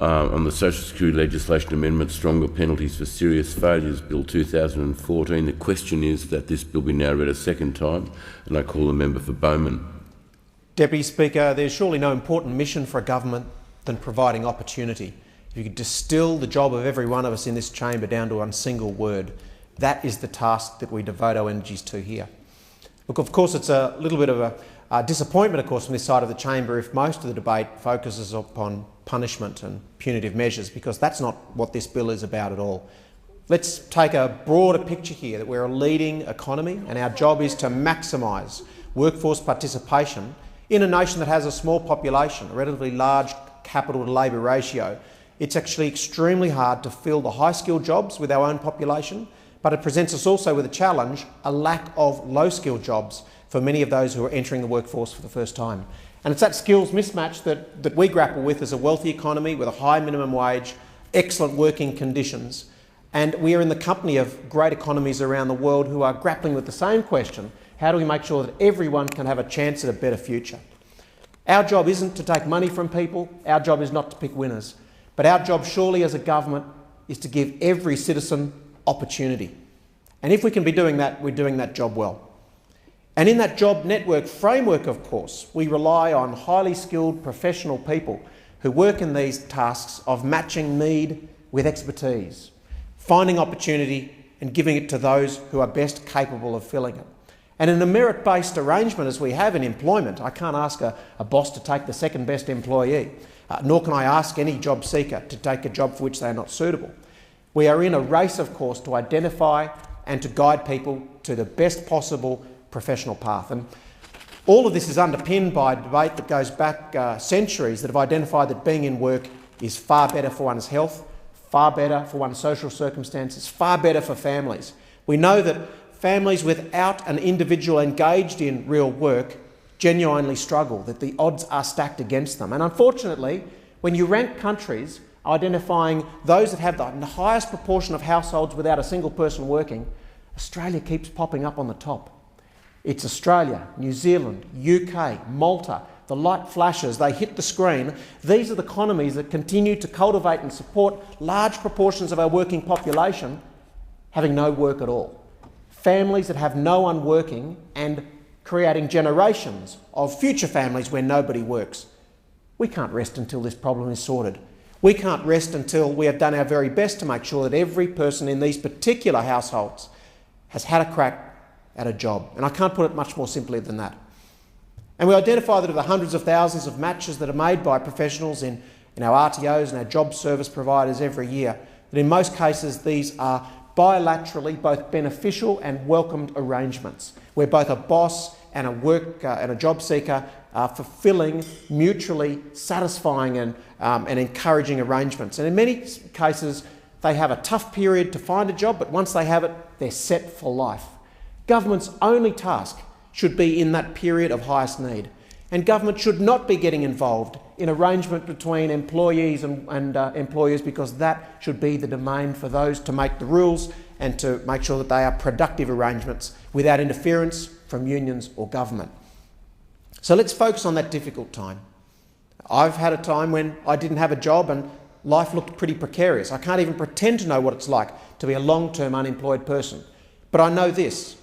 on the Social Security legislation amendment, Stronger Penalties for Serious Failures, Bill 2014. The question is that this bill be now read a second time, and I call the member for Bowman. Deputy Speaker, there's surely no important mission for a government than providing opportunity. If you could distill the job of every one of us in this chamber down to one single word, that is the task that we devote our energies to here. Look, of course, it's a little bit of a disappointment, of course, from this side of the chamber if most of the debate focuses upon punishment and punitive measures, because that's not what this bill is about at all. Let's take a broader picture here, that we're a leading economy and our job is to maximise workforce participation in a nation that has a small population, a relatively large capital to labour ratio. It's actually extremely hard to fill the high-skilled jobs with our own population, but it presents us also with a challenge, a lack of low-skilled jobs for many of those who are entering the workforce for the first time. And it's that skills mismatch that we grapple with as a wealthy economy with a high minimum wage, excellent working conditions, and we are in the company of great economies around the world who are grappling with the same question: how do we make sure that everyone can have a chance at a better future? Our job isn't to take money from people, our job is not to pick winners, but our job surely as a government is to give every citizen opportunity. And if we can be doing that, we're doing that job well. And in that job network framework, of course, we rely on highly skilled professional people who work in these tasks of matching need with expertise, finding opportunity and giving it to those who are best capable of filling it. And in a merit-based arrangement as we have in employment, I can't ask a boss to take the second best employee, nor can I ask any job seeker to take a job for which they are not suitable. We are in a race, of course, to identify and to guide people to the best possible professional path. And all of this is underpinned by a debate that goes back centuries that have identified that being in work is far better for one's health, far better for one's social circumstances, far better for families. We know that families without an individual engaged in real work genuinely struggle, that the odds are stacked against them. And unfortunately, when you rank countries identifying those that have the highest proportion of households without a single person working, Australia keeps popping up on the top. It's Australia, New Zealand, UK, Malta. The light flashes, they hit the screen. These are the economies that continue to cultivate and support large proportions of our working population having no work at all. Families that have no one working and creating generations of future families where nobody works. We can't rest until this problem is sorted. We can't rest until we have done our very best to make sure that every person in these particular households has had a crack at a job. And I can't put it much more simply than that. And we identify that of the hundreds of thousands of matches that are made by professionals in our RTOs and our job service providers every year, that in most cases these are bilaterally both beneficial and welcomed arrangements, where both a boss and a job seeker are fulfilling mutually satisfying and encouraging arrangements. And in many cases, they have a tough period to find a job, but once they have it, they're set for life. Government's only task should be in that period of highest need. And government should not be getting involved in arrangement between employees and employers, because that should be the domain for those to make the rules and to make sure that they are productive arrangements without interference from unions or government. So let's focus on that difficult time. I've had a time when I didn't have a job and life looked pretty precarious. I can't even pretend to know what it's like to be a long-term unemployed person. But I know this,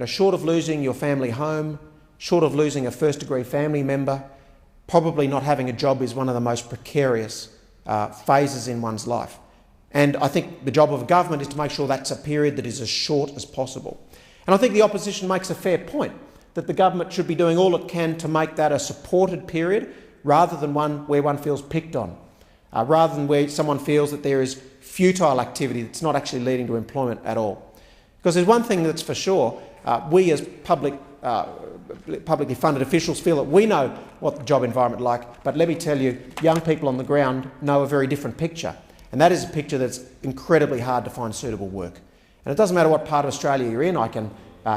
short of losing your family home, short of losing a first-degree family member, probably not having a job is one of the most precarious phases in one's life. And I think the job of a government is to make sure that's a period that is as short as possible. And I think the opposition makes a fair point, that the government should be doing all it can to make that a supported period rather than one where one feels picked on, rather than where someone feels that there is futile activity that's not actually leading to employment at all. Because there's one thing that's for sure, we as publicly funded officials feel that we know what the job environment is like, but let me tell you, young people on the ground know a very different picture. And that is a picture that's incredibly hard to find suitable work. And it doesn't matter what part of Australia you're in. I can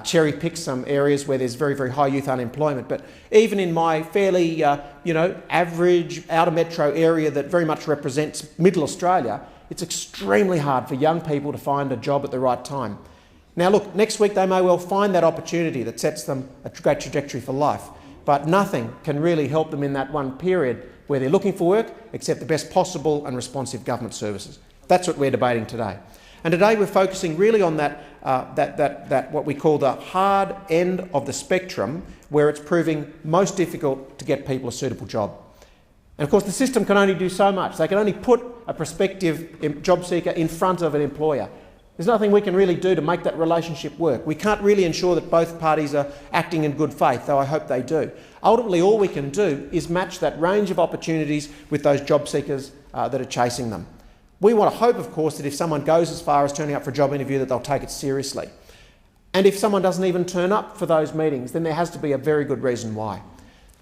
cherry pick some areas where there's very, very high youth unemployment. But even in my fairly, average outer metro area that very much represents middle Australia, it's extremely hard for young people to find a job at the right time. Now look, next week they may well find that opportunity that sets them a great trajectory for life, but nothing can really help them in that one period where they're looking for work, accept the best possible and responsive government services. That's what we're debating today. And today we're focusing really on that what we call the hard end of the spectrum, where it's proving most difficult to get people a suitable job. And of course the system can only do so much. They can only put a prospective job seeker in front of an employer. There's nothing we can really do to make that relationship work. We can't really ensure that both parties are acting in good faith, though I hope they do. Ultimately, all we can do is match that range of opportunities with those job seekers that are chasing them. We want to hope, of course, that if someone goes as far as turning up for a job interview, that they'll take it seriously. And if someone doesn't even turn up for those meetings, then there has to be a very good reason why.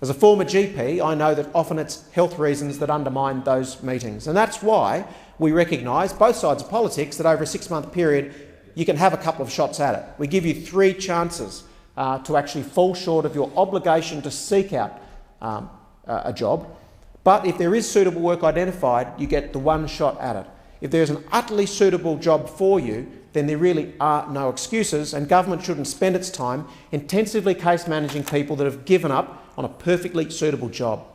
As a former GP, I know that often it's health reasons that undermine those meetings. And that's why we recognise, both sides of politics, that over a 6-month period you can have a couple of shots at it. We give you 3 chances to actually fall short of your obligation to seek out a job. But if there is suitable work identified, you get the 1 shot at it. If there's an utterly suitable job for you, then there really are no excuses, and government shouldn't spend its time intensively case managing people that have given up on a perfectly suitable job.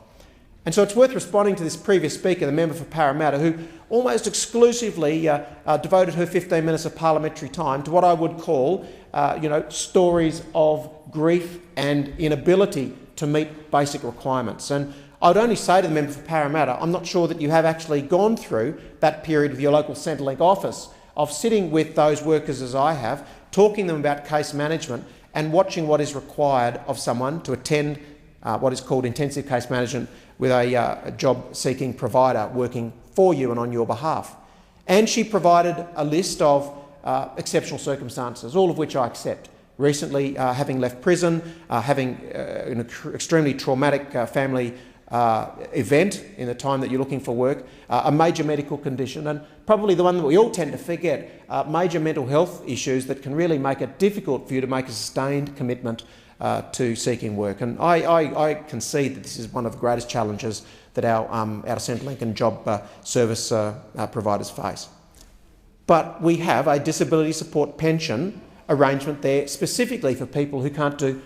And so it's worth responding to this previous speaker, the member for Parramatta, who almost exclusively devoted her 15 minutes of parliamentary time to what I would call stories of grief and inability to meet basic requirements. And I would only say to the member for Parramatta, I'm not sure that you have actually gone through that period with your local Centrelink office of sitting with those workers as I have, talking to them about case management and watching what is required of someone to attend what is called intensive case management with a job-seeking provider working for you and on your behalf. And she provided a list of exceptional circumstances, all of which I accept. Recently, having left prison, having an extremely traumatic family event in the time that you're looking for work, a major medical condition, and probably the one that we all tend to forget, major mental health issues that can really make it difficult for you to make a sustained commitment to seeking work. And I concede that this is one of the greatest challenges that our Centrelink and job service providers face. But we have a disability support pension arrangement there specifically for people who can't do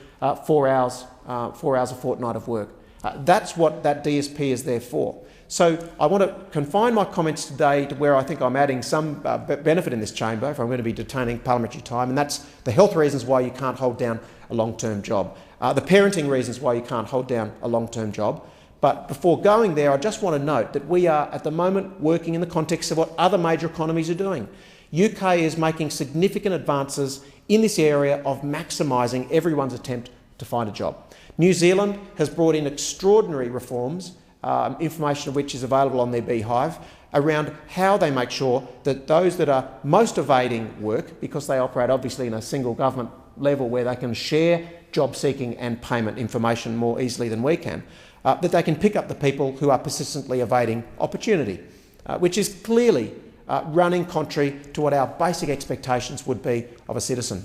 4 hours a fortnight of work. That's what that DSP is there for. So I want to confine my comments today to where I think I'm adding some benefit in this chamber, if I'm going to be detaining parliamentary time, and that's the health reasons why you can't hold down a long-term job, the parenting reasons why you can't hold down a long-term job. But before going there, I just want to note that we are at the moment working in the context of what other major economies are doing. UK is making significant advances in this area of maximising everyone's attempt to find a job. New Zealand has brought in extraordinary reforms, information of which is available on their Beehive, around how they make sure that those that are most evading work, because they operate obviously in a single government level where they can share job seeking and payment information more easily than we can, that they can pick up the people who are persistently evading opportunity, which is clearly running contrary to what our basic expectations would be of a citizen.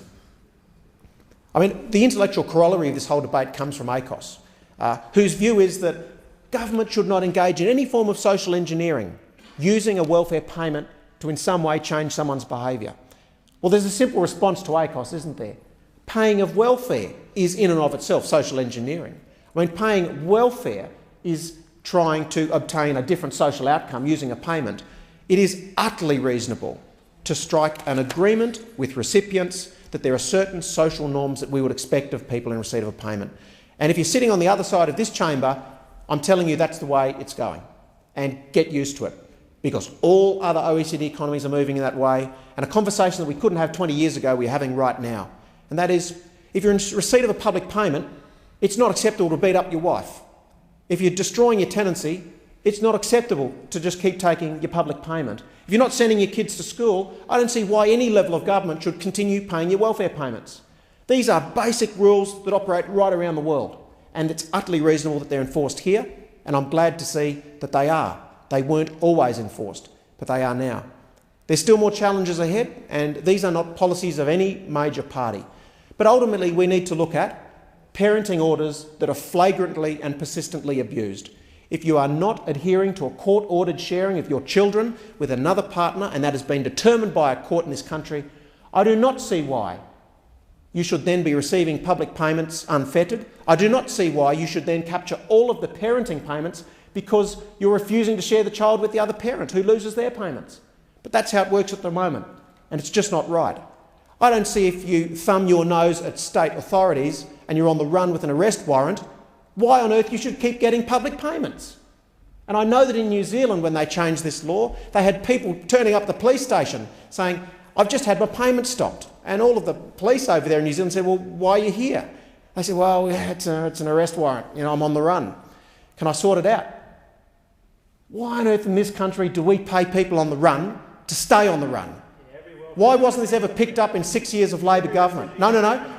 I mean, the intellectual corollary of this whole debate comes from ACOS, whose view is that government should not engage in any form of social engineering, using a welfare payment to in some way change someone's behaviour. Well, there's a simple response to ACOS, isn't there? Paying of welfare is in and of itself social engineering. I mean, paying welfare is trying to obtain a different social outcome using a payment. It is utterly reasonable to strike an agreement with recipients that there are certain social norms that we would expect of people in receipt of a payment. And if you're sitting on the other side of this chamber, I'm telling you that's the way it's going. And get used to it, because all other OECD economies are moving in that way, and a conversation that we couldn't have 20 years ago we're having right now. And that is, if you're in receipt of a public payment, it's not acceptable to beat up your wife. If you're destroying your tenancy, it's not acceptable to just keep taking your public payment. If you're not sending your kids to school, I don't see why any level of government should continue paying your welfare payments. These are basic rules that operate right around the world, and it's utterly reasonable that they're enforced here, and I'm glad to see that they are. They weren't always enforced, but they are now. There's still more challenges ahead, and these are not policies of any major party. But ultimately, we need to look at parenting orders that are flagrantly and persistently abused. If you are not adhering to a court-ordered sharing of your children with another partner, and that has been determined by a court in this country, I do not see why you should then be receiving public payments unfettered. I do not see why you should then capture all of the parenting payments because you're refusing to share the child with the other parent who loses their payments. But that's how it works at the moment, and it's just not right. I don't see, if you thumb your nose at state authorities and you're on the run with an arrest warrant, why on earth you should keep getting public payments. And I know that in New Zealand, when they changed this law, they had people turning up at the police station saying, "I've just had my payment stopped." And all of the police over there in New Zealand said, "Well, why are you here?" They said, "Well, it's an arrest warrant. I'm on the run. Can I sort it out?" Why on earth in this country do we pay people on the run to stay on the run? Why wasn't this ever picked up in 6 years of Labor government? No.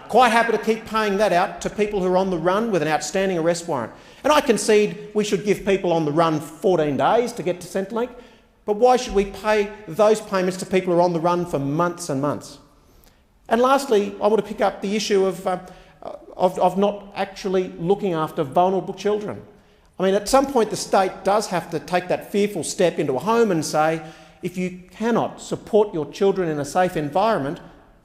Quite happy to keep paying that out to people who are on the run with an outstanding arrest warrant. And I concede we should give people on the run 14 days to get to Centrelink, but why should we pay those payments to people who are on the run for months and months? And lastly, I want to pick up the issue of not actually looking after vulnerable children. I mean, at some point the state does have to take that fearful step into a home and say, if you cannot support your children in a safe environment,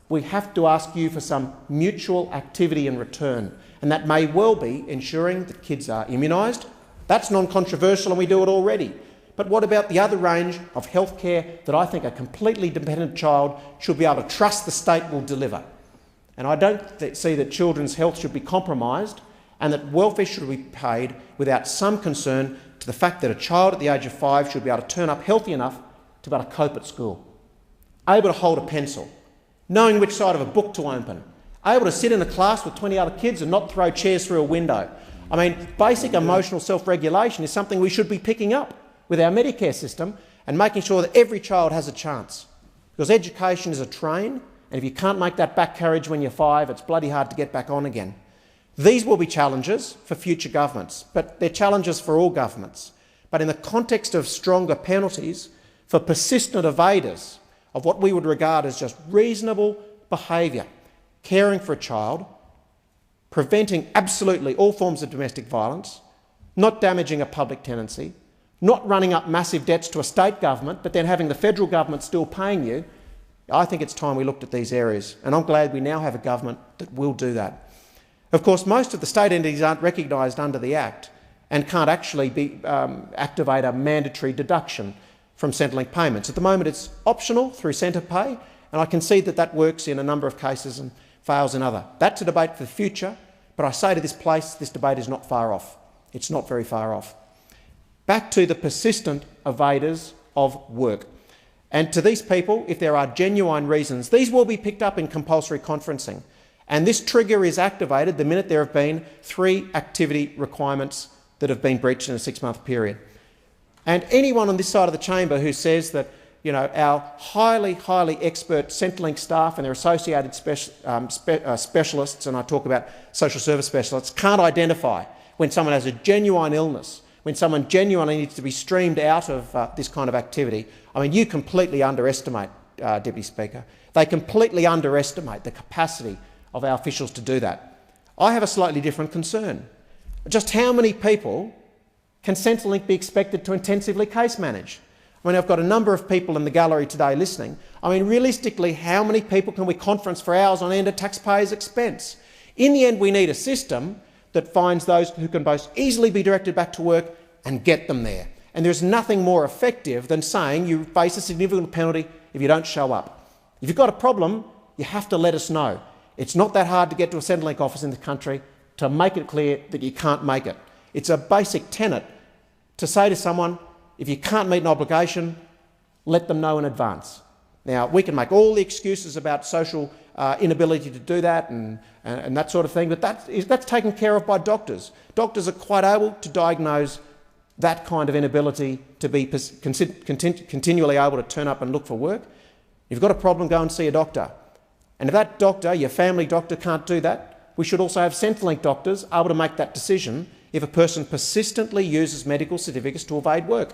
we have to ask you for some mutual activity in return. And that may well be ensuring that kids are immunised. That's non-controversial and we do it already. But what about the other range of healthcare that I think a completely dependent child should be able to trust the state will deliver? And I don't see that children's health should be compromised and that welfare should be paid without some concern to the fact that a child at the age of 5 should be able to turn up healthy enough to be able to cope at school, able to hold a pencil, knowing which side of a book to open, able to sit in a class with 20 other kids and not throw chairs through a window. I mean, basic emotional self-regulation is something we should be picking up with our Medicare system and making sure that every child has a chance. Because education is a train, and if you can't make that back carriage when you're 5, it's bloody hard to get back on again. These will be challenges for future governments, but they're challenges for all governments. But in the context of stronger penalties for persistent evaders of what we would regard as just reasonable behaviour, caring for a child, preventing absolutely all forms of domestic violence, not damaging a public tenancy, not running up massive debts to a state government but then having the federal government still paying you, I think it's time we looked at these areas, and I'm glad we now have a government that will do that. Of course, most of the state entities aren't recognised under the Act and can't actually activate a mandatory deduction from Centrelink payments. At the moment it's optional through Centre Pay, and I concede that that works in a number of cases and fails in other. That's a debate for the future, but I say to this place, this debate is not far off. It's not very far off. Back to the persistent evaders of work. And to these people, if there are genuine reasons, these will be picked up in compulsory conferencing. And this trigger is activated the minute there have been 3 activity requirements that have been breached in a 6-month period. And anyone on this side of the chamber who says that our highly expert Centrelink staff and their associated specialists, and I talk about social service specialists, can't identify when someone has a genuine illness, when someone genuinely needs to be streamed out of this kind of activity, I mean, you completely underestimate, Deputy Speaker. They completely underestimate the capacity of our officials to do that. I have a slightly different concern. Just how many people can Centrelink be expected to intensively case manage? I mean, I've got a number of people in the gallery today listening. I mean, realistically, how many people can we conference for hours on end at taxpayers' expense? In the end, we need a system that finds those who can most easily be directed back to work and get them there. And there's nothing more effective than saying you face a significant penalty if you don't show up. If you've got a problem, you have to let us know. It's not that hard to get to a Centrelink office in the country to make it clear that you can't make it. It's a basic tenet to say to someone, if you can't meet an obligation, let them know in advance. Now, we can make all the excuses about social inability to do that and that sort of thing, but that's taken care of by doctors. Doctors are quite able to diagnose that kind of inability to be continually able to turn up and look for work. If you've got a problem, go and see a doctor. And if that doctor, your family doctor, can't do that, we should also have Centrelink doctors able to make that decision if a person persistently uses medical certificates to evade work.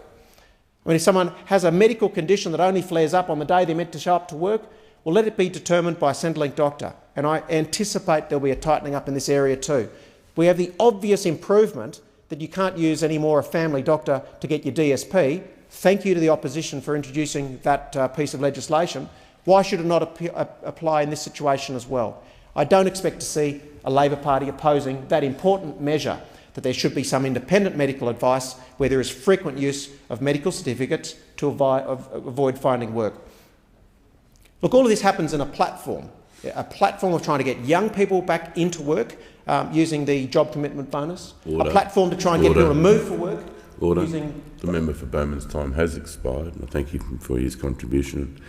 I mean, if someone has a medical condition that only flares up on the day they're meant to show up to work, well, let it be determined by a Centrelink doctor. And I anticipate there'll be a tightening up in this area too. We have the obvious improvement that you can't use any more a family doctor to get your DSP. Thank you to the opposition for introducing that piece of legislation. Why should it not apply in this situation as well? I don't expect to see a Labor Party opposing that important measure that there should be some independent medical advice where there is frequent use of medical certificates to avoid finding work. Look, all of this happens in a platform of trying to get young people back into work using the job commitment bonus, Order. a platform to try and get people to move for work. Order. The member for Bowman's time has expired, and I thank you for his contribution.